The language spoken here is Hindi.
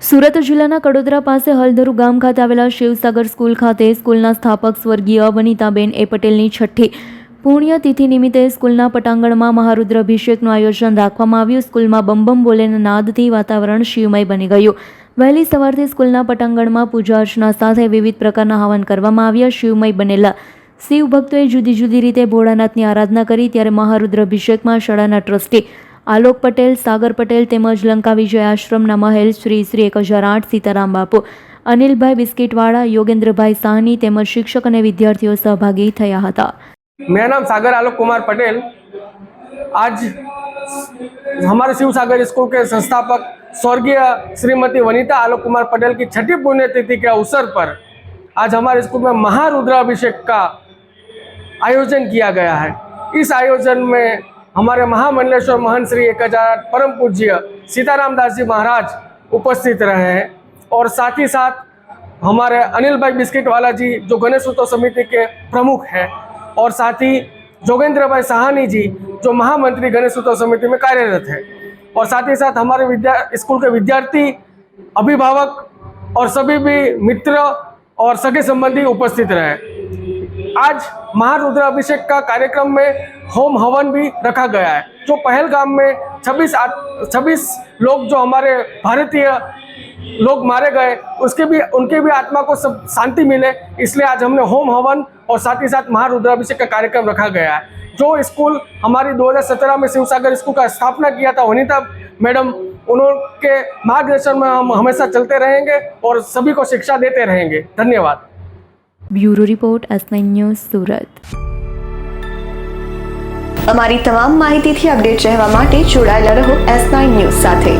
સુરત જિલ્લાના કડોદરા પાસે હલધરુ ગામ ખાતે આવેલા શિવસાગર સ્કૂલ ખાતે સ્કૂલના સ્થાપક સ્વર્ગીય વનિતાબેન એ પટેલની છઠ્ઠી પુણ્યતિથિ નિમિત્તે સ્કૂલના પટાંગણમાં મહારુદ્રાભિષેકનું આયોજન રાખવામાં આવ્યું। સ્કૂલમાં બમ બમ બોલેના નાદથી વાતાવરણ શિવમય બની ગયું। વહેલી સવારથી સ્કૂલના પટાંગણમાં પૂજા અર્ચના સાથે વિવિધ પ્રકારના હવન કરવામાં આવ્યા। શિવમય બનેલા શિવ ભક્તોએ જુદી જુદી રીતે ભોળાનાથની આરાધના કરી। ત્યારે મહારુદ્રાભિષેકમાં શાળાના ટ્રસ્ટી આલોક પટેલ, સાગર પટેલ તેમજ લંકા વિજય આશ્રમના મહેલ શ્રી 1008 સીતારામ બાપુ, અનિલભાઈ બિસ્કિટવાળા, योगेंद्रभाई साहनी તેમજ શિક્ષક અને વિદ્યાર્થીઓ સહભાગી થયા હતા। मेरा नाम सागर आलोक कुमार पटेल। आज हमारे शिव सागर स्कूल के संस्थापक स्वर्गीय श्रीमती वनिता आलोक कुमार पटेल की छठी पुण्यतिथि के अवसर पर आज हमारे स्कूल में महारुद्राभिषेक का आयोजन किया गया है। इस आयोजन में हमारे महामंडलेश्वर महंत श्री 1008 परम पूज्य सीताराम दास जी महाराज उपस्थित रहे हैं और साथ ही साथ हमारे अनिल भाई बिस्किटवाला जी जो गणेश उत्सव समिति के प्रमुख हैं और साथ ही योगेंद्र भाई साहनी जी जो महामंत्री गणेश उत्सव समिति में कार्यरत है और साथ ही साथ हमारे स्कूल के विद्यार्थी, अभिभावक और सभी भी मित्र और सगे संबंधी उपस्थित रहे। आज महारुद्राभिषेक का कार्यक्रम में होम हवन भी रखा गया है। जो पहलगाम में 26 लोग जो हमारे भारतीय लोग मारे गए उनके भी आत्मा को सब शांति मिले, इसलिए आज हमने होम हवन और साथ ही साथ महारुद्राभिषेक का कार्यक्रम रखा गया है। जो स्कूल हमारी 2017 में शिवसागर स्कूल का स्थापना किया था वनिता मैडम, उनके मार्गदर्शन में हम हमेशा चलते रहेंगे और सभी को शिक्षा देते रहेंगे। धन्यवाद। ब्यूरो रिपोर्ट S9 न्यूज़ सूरत। અમારી તમામ માહિતીથી અપડેટ રહેવા માટે જોડાયેલા રહો S9 ન્યૂઝ સાથે।